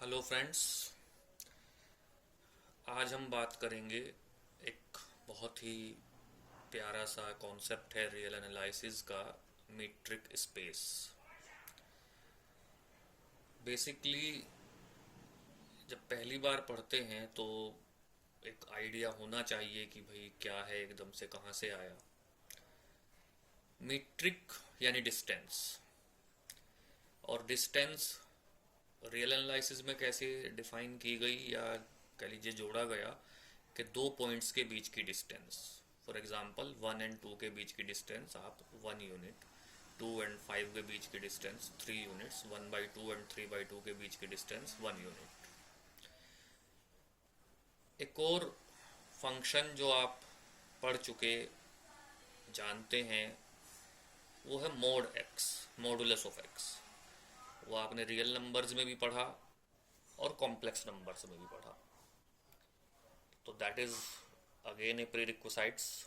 Hello friends. आज हम बात करेंगे एक बहुत ही प्यारा सा कॉन्सेप्ट है रियल एनालिसिस का, मीट्रिक स्पेस। बेसिकली जब पहली बार पढ़ते हैं तो एक आइडिया होना चाहिए कि भाई क्या है, एकदम से कहाँ से आया। मीट्रिक यानी डिस्टेंस, और डिस्टेंस रियल एनालिसिस में कैसे डिफाइन की गई या कह लीजिए जोड़ा गया कि दो पॉइंट्स के बीच की डिस्टेंस, फॉर एग्जांपल 1 और 2 के बीच की डिस्टेंस आप 1 यूनिट, 2 और 5 के बीच की डिस्टेंस 3 यूनिट्स, 1/2 और 3/2 के बीच की डिस्टेंस 1 यूनिट। एक और फंक्शन जो आप पढ़ चुके जानते हैं वो है mode x, modulus of x. वो आपने रियल नंबर्स में भी पढ़ा और कॉम्प्लेक्स नंबर्स में भी पढ़ा। तो that is again a prerequisites.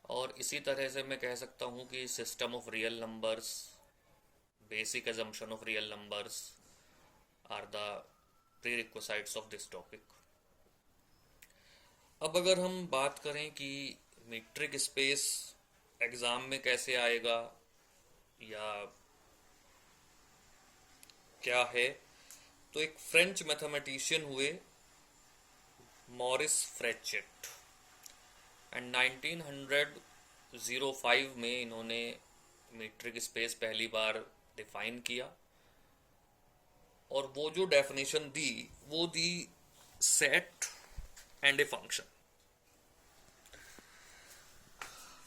और इसी तरह से मैं कह सकता हूँ कि system of real numbers, basic assumption of real numbers are the prerequisites of this topic. अब अगर हम बात करें कि मीट्रिक स्पेस एग्ज़ाम में कैसे आएगा या क्या है, तो एक फ्रेंच मैथमेटिशियन हुए मॉरिस फ्रेचेट, एंड 1905 में इन्होंने मीट्रिक स्पेस पहली बार डिफाइन किया। और वो जो डेफिनेशन दी वो दी सेट एंड ए फंक्शन।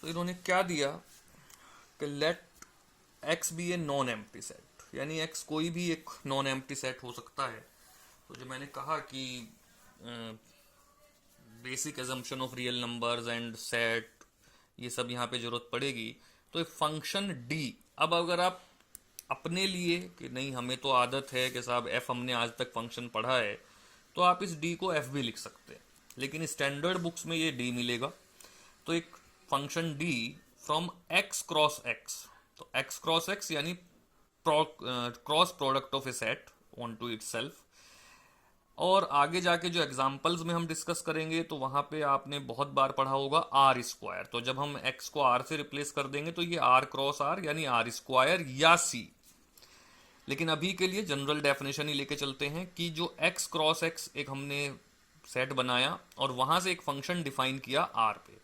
तो इन्होंने क्या दिया कि let X be a non empty set, यानी एक्स कोई भी एक नॉन एम्प्टी सेट हो सकता है। तो जो मैंने कहा कि basic assumption of real numbers and set, ये सब यहाँ पे जरूरत पड़ेगी। तो फंक्शन डी, अब अगर आप अपने लिए कि नहीं हमें तो आदत है कि साहब एफ हमने आज तक फंक्शन पढ़ा है, तो आप इस डी को एफ भी लिख सकते हैं, लेकिन स्टैंडर्ड बुक्स में ये डी मिलेगा। तो एक function D from X cross X, तो एक्स क्रॉस एक्स यानी cross product of a set onto itself. और आगे जाके जो एग्जाम्पल्स में हम डिस्कस करेंगे तो वहां पे आपने बहुत बार पढ़ा होगा आर स्क्वायर। तो जब हम एक्स को आर से रिप्लेस कर देंगे तो ये आर क्रॉस आर यानी आर स्क्वायर या सी। लेकिन अभी के लिए जनरल डेफिनेशन ही लेके चलते हैं कि जो एक्स क्रॉस एक्स एक हमने सेट बनाया और वहां से एक फंक्शन डिफाइन किया आर पे,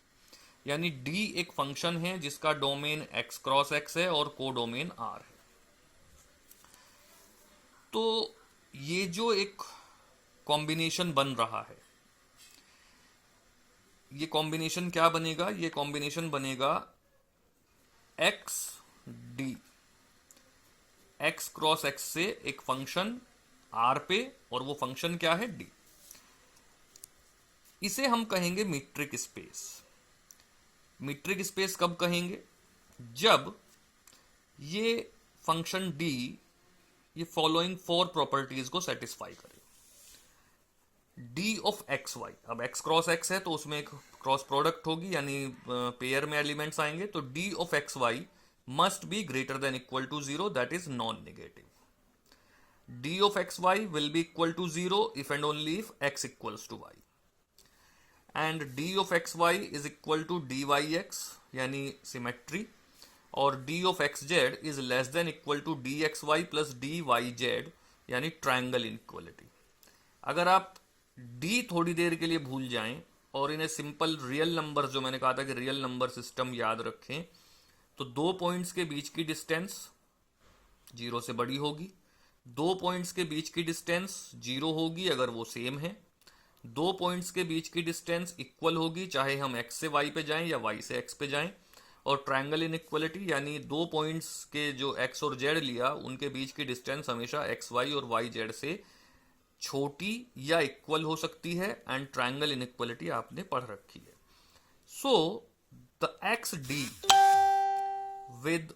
यानी डी एक फंक्शन है जिसका डोमेन एक्स क्रॉस एक्स है और को डोमेन आर है। तो ये जो एक कॉम्बिनेशन बन रहा है, ये कॉम्बिनेशन क्या बनेगा? ये कॉम्बिनेशन बनेगा x D, x cross x से एक फंक्शन आर पे, और वो फंक्शन क्या है? डी। इसे हम कहेंगे मीट्रिक स्पेस। मीट्रिक स्पेस कब कहेंगे? जब ये फंक्शन डी ये फॉलोइंग 4 प्रॉपर्टीज को सेटिस्फाई करे। डी ऑफ एक्स वाई, अब एक्स क्रॉस एक्स है तो उसमें एक क्रॉस प्रोडक्ट होगी, यानी पेयर में एलिमेंट्स आएंगे। तो D of X Y must be greater than equal to 0, that is non negative. D of X Y will be equal to 0 if and only if X equals to Y, and D of X Y is equal to D Y X यानी symmetry, और D of X Z is less than equal to D X Y plus D Y Z यानी triangle inequality. अगर आप D थोड़ी देर के लिए भूल जाएं और इन्हें सिंपल रियल नंबर, जो मैंने कहा था कि रियल नंबर सिस्टम याद रखें, तो दो पॉइंट्स के बीच की डिस्टेंस 0 से बड़ी होगी, दो पॉइंट्स के बीच की डिस्टेंस 0 होगी अगर वो सेम है, दो पॉइंट्स के बीच की डिस्टेंस इक्वल होगी चाहे हम x से y पे जाएं या y से x पे जाएं, और ट्रायंगल इनइक्वलिटी यानी दो पॉइंट्स के जो x और z लिया उनके बीच की डिस्टेंस हमेशा xy और yz से छोटी या इक्वल हो सकती है, एंड ट्रायंगल इनइक्वलिटी आपने पढ़ रखी है। So the x D with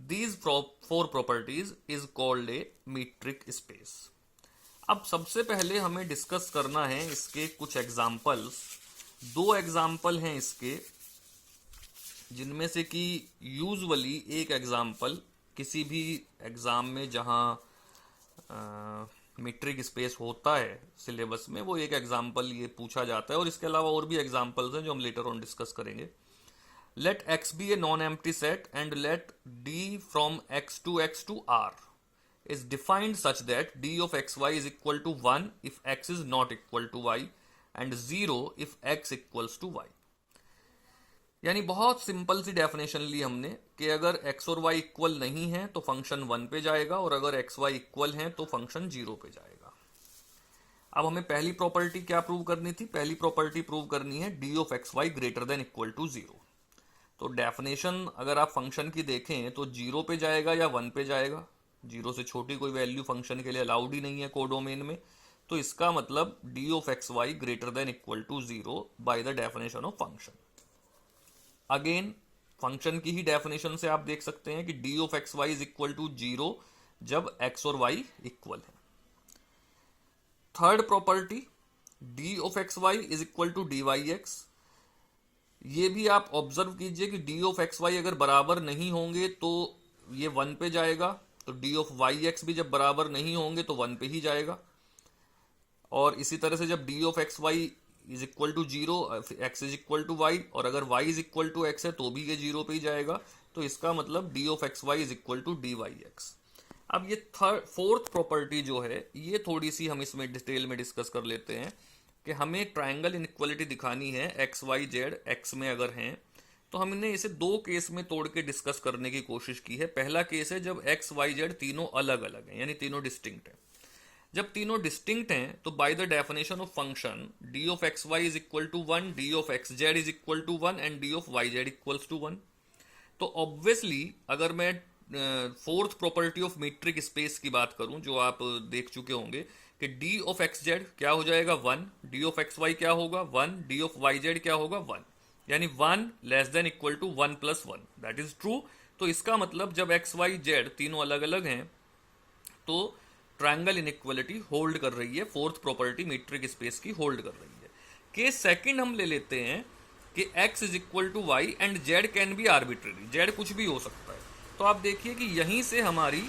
these 4 properties is called a metric space। अब सबसे पहले हमें डिस्कस करना है इसके कुछ एग्जाम्पल्स। 2 एग्जाम्पल हैं इसके, जिनमें से कि यूजुअली एक एग्जाम्पल किसी भी एग्जाम में जहां मीट्रिक स्पेस होता है सिलेबस में, वो एक एग्जाम्पल ये पूछा जाता है, और इसके अलावा और भी एग्जाम्पल्स हैं जो हम लेटर ऑन डिस्कस करेंगे. Let X be a non empty set and let D from X to R is defined such that d of xy is equal to 1 if x is not equal to y and 0 if x equals to y. यानी बहुत simple सी definition ली हमने कि अगर x और y equal नहीं है तो function 1 पे जाएगा, और अगर एक्स वाई इक्वल है तो फंक्शन 0 पे जाएगा. अब हमें पहली प्रॉपर्टी क्या प्रूव करनी थी? पहली प्रॉपर्टी प्रूव करनी है d of X Y greater than equal to 0. तो डेफिनेशन अगर आप फंक्शन की देखें तो 0 पे जाएगा या 1 पे जाएगा. 0 से छोटी कोई वैल्यू फंक्शन के लिए अलाउड ही नहीं है कोडोमेन में. तो इसका मतलब d of X Y greater than equal to 0 by the definition of function. Again function की ही डेफिनेशन से आप देख सकते हैं कि d of X Y is equal to 0 जब x और y इक्वल है. Third property d of X Y is equal to D Y X. ये भी आप ऑब्जर्व कीजिए कि d ऑफ एक्स वाई अगर बराबर नहीं होंगे तो ये 1 पे जाएगा, तो d ऑफ वाई एक्स भी जब बराबर नहीं होंगे तो 1 पे ही जाएगा. और इसी तरह से जब d of X Y is equal to 0, X is equal to Y, और अगर y is equal to X है तो भी ये 0 पे ही जाएगा. तो इसका मतलब d of X Y is equal to D Y X. अब ये फोर्थ प्रॉपर्टी जो है ये थोड़ी सी हम इसमें डिटेल में डिस्कस कर लेते हैं कि हमें ट्रायंगल इनइक्वालिटी दिखानी है एक्स वाई जेड एक्स में अगर हैं, तो हमने इसे दो केस में तोड़ के डिस्कस करने की कोशिश की है. पहला केस है जब एक्स वाई जेड तीनों अलग अलग हैं, यानी तीनों डिस्टिंक्ट हैं. जब तीनों डिस्टिंक्ट हैं तो by the definition of function d of X Y is equal to 1, d of X Z is equal to 1 and d of Y Z equals to 1. तो ऑब्वियसली अगर मैं fourth property of metric space की बात करूं जो आप देख चुके होंगे कि d ऑफ एक्स जेड क्या हो जाएगा 1, d ऑफ एक्स वाई क्या होगा 1, d ऑफ वाई जेड क्या होगा 1, यानी 1 less than equal to 1 plus 1. That is true. तो इसका मतलब जब एक्स वाई जेड तीनों अलग अलग हैं तो ट्रायंगल इनइक्वालिटी होल्ड कर रही है, फोर्थ प्रॉपर्टी मीट्रिक स्पेस की होल्ड कर रही है. केस सेकंड हम ले लेते हैं कि x is equal to Y and z can be arbitrary. z कुछ भी हो सकता है. तो आप देखिए कि यहीं से हमारी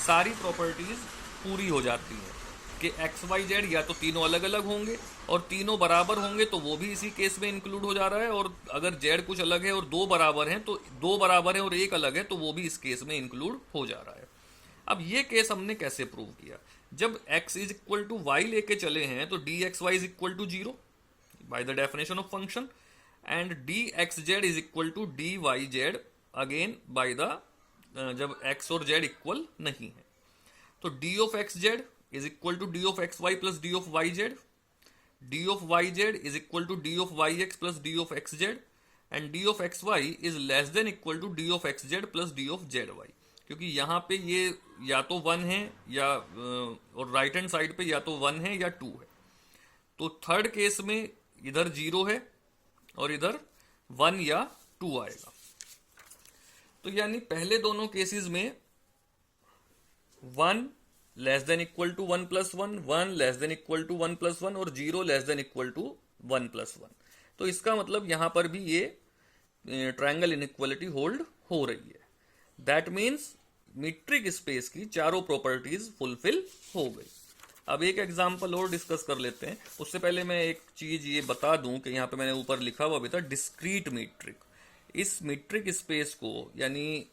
सारी प्रॉपर्टीज पूरी हो जाती हैं कि एक्स वाई जेड या तो तीनों अलग अलग होंगे और तीनों बराबर होंगे तो वो भी इसी केस में इंक्लूड हो जा रहा है, और अगर जेड कुछ अलग है और दो बराबर हैं तो दो बराबर है और एक अलग है तो वो भी इस केस में इंक्लूड हो जा रहा है. अब ये केस हमने कैसे प्रूव किया? जब x is equal to Y लेके चले हैं तो D X Y is equal to 0 by the definition of function, and D X Z is equal to D Y Z again by the जब x और z equal नहीं है. तो d of X Z is equal to D of X Y plus D of Y Z, D of Y Z is equal to D of Y X plus D of X Z, and D of X Y is less than equal to D of X Z plus D of Z Y. क्योंकि यहाँ पे ये या तो 1 है या और right hand side पे या तो 1 है या 2 है. तो थर्ड केस में इधर 0 है और इधर 1 या 2 आएगा. तो यानी पहले दोनों केसेस में 1 less than equal to 1 plus 1, 1 less than equal to 1 plus 1 और 0 less than equal to 1 plus 1. तो इसका मतलब यहां पर भी ये ट्रायंगल इनइक्वालिटी होल्ड हो रही है. दैट मीन्स मीट्रिक स्पेस की चारों प्रॉपर्टीज फुलफिल हो गई. अब एक एग्जांपल और डिस्कस कर लेते हैं. उससे पहले मैं एक चीज ये बता दूं कि यहाँ पे मैंने ऊपर लिखा हुआ भी था डिस्क्रीट मीट्रिक. इस मीट्रिक स्पेस को यानी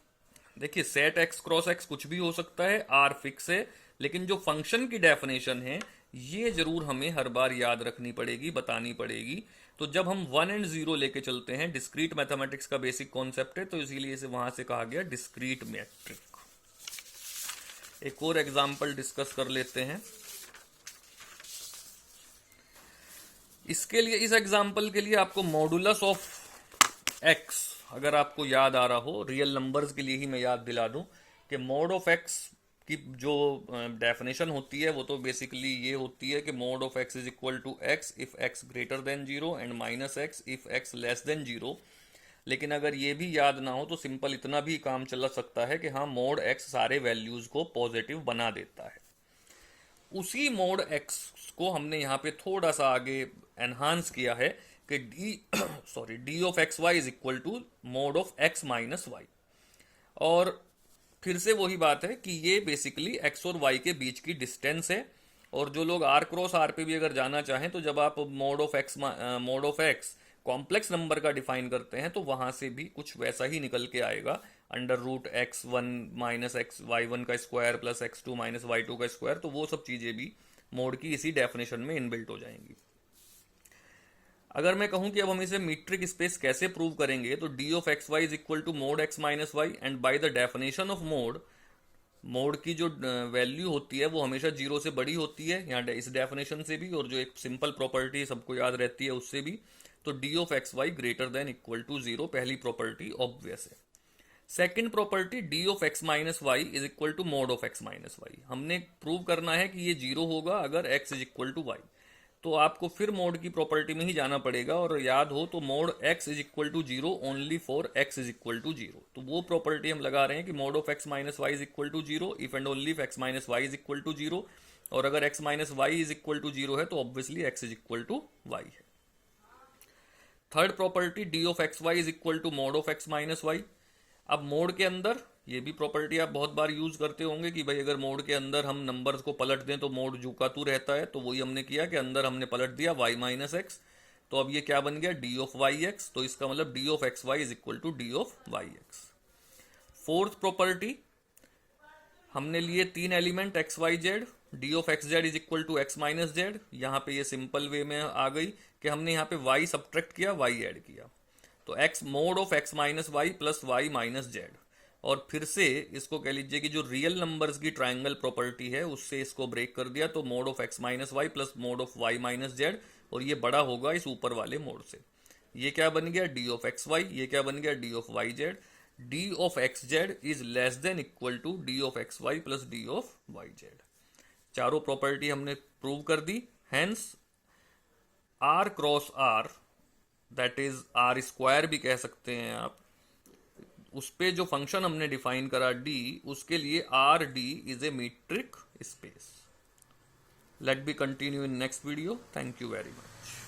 देखिए सेट एक्स क्रॉस एक्स कुछ भी हो सकता है, आर फिक्स है, लेकिन जो फंक्शन की डेफिनेशन है ये जरूर हमें हर बार याद रखनी पड़ेगी, बतानी पड़ेगी. तो जब हम 1 एंड 0 लेके चलते हैं, डिस्क्रीट मैथमेटिक्स का बेसिक कॉन्सेप्ट है तो इसीलिए इसे वहां से कहा गया डिस्क्रीट मैट्रिक. एक और एग्जांपल डिस्कस कर लेते हैं. इसके लिए इस एग्जांपल के लिए आपको मॉडुलस ऑफ एक्स अगर आपको याद आ रहा हो, रियल नंबर्स के लिए ही मैं याद दिला दूं कि मॉड ऑफ एक्स की जो डेफिनेशन होती है वो तो बेसिकली ये होती है कि mod of X is equal to X if X greater than 0 and minus X if X less than 0. लेकिन अगर ये भी याद ना हो तो सिंपल इतना भी काम चला सकता है कि हाँ मॉड एक्स सारे वैल्यूज को पॉजिटिव बना देता है. उसी मॉड एक्स को हमने यहाँ पे थोड़ा सा आगे एनहांस किया है कि D of X Y is equal to mod of X minus Y. और फिर से वही बात है कि ये बेसिकली एक्स और वाई के बीच की डिस्टेंस है। और जो लोग आर क्रॉस आर पे भी अगर जाना चाहें तो जब आप mode of x complex number का डिफाइन करते हैं तो वहां से भी कुछ वैसा ही निकल के आएगा, under root x1 minus X Y one का square plus x2 minus Y two का स्क्वायर। तो वो सब चीजें भी मोड की इसी डेफिनेशन में इनबिल्ट हो जाएंगी। अगर मैं कहूं कि अब हम इसे मीट्रिक स्पेस कैसे प्रूव करेंगे, तो D of X Y is equal to mod X minus Y, and by the definition of mod की जो वैल्यू होती है वो हमेशा जीरो से बड़ी होती है, यहाँ इस डेफिनेशन से भी, और जो एक सिंपल प्रॉपर्टी सबको याद रहती है उससे भी। तो D of X Y greater than equal to zero, पहली प्रॉपर्टी ऑब्वियस है। Second property D of X minus Y is equal to mod of X minus Y, हमने प्रूव करना है कि ये जीरो होगा अगर X is equal to Y. तो आपको फिर मोड की प्रॉपर्टी में ही जाना पड़ेगा, और याद हो तो mod X is equal to zero only for X is equal to zero. तो वो प्रॉपर्टी हम लगा रहे हैं कि mod of X minus Y is equal to zero if and only if X minus Y is equal to zero, और अगर X minus Y is equal to zero है तो obviously X is equal to Y है। Third property D of X Y is equal to mod of X minus Y. अब mod के अंदर ये भी प्रॉपर्टी आप बहुत बार यूज करते होंगे कि भाई अगर मोड के अंदर हम नंबर्स को पलट दें तो मोड झुकातू रहता है, तो वही हमने किया कि अंदर हमने पलट दिया y माइनस एक्स, तो अब ये क्या बन गया डी ऑफ वाई एक्स। तो इसका मतलब D of X Y is equal to D of Y X. Fourth property हमने लिए तीन element X Y Z, D of X Z is equal to X minus Z. यहाँ पे ये simple way में आ गई कि हमने यहाँ पे y सब्ट्रैक्ट किया, y ऐड किया, तो x mod of x minus Y plus Y minus Z. और फिर से इसको कह लीजिए कि जो रियल नंबर्स की ट्रायंगल प्रॉपर्टी है उससे इसको ब्रेक कर दिया, तो mod of x minus Y plus mod of y minus Z, और ये बड़ा होगा इस ऊपर वाले मोड से। ये क्या बन गया डी ऑफ एक्स वाई, ये क्या बन गया D of Y Z. D of X Z is less than equal to D of X Y plus D of Y Z. चारों प्रॉपर्टी हमने प्रूव कर दी। Hence R cross R, that is R square भी कह सकते हैं आप, उस पे जो फंक्शन हमने डिफाइन करा डी, उसके लिए R D is a metric space. Let be continue in next video. Thank you very much.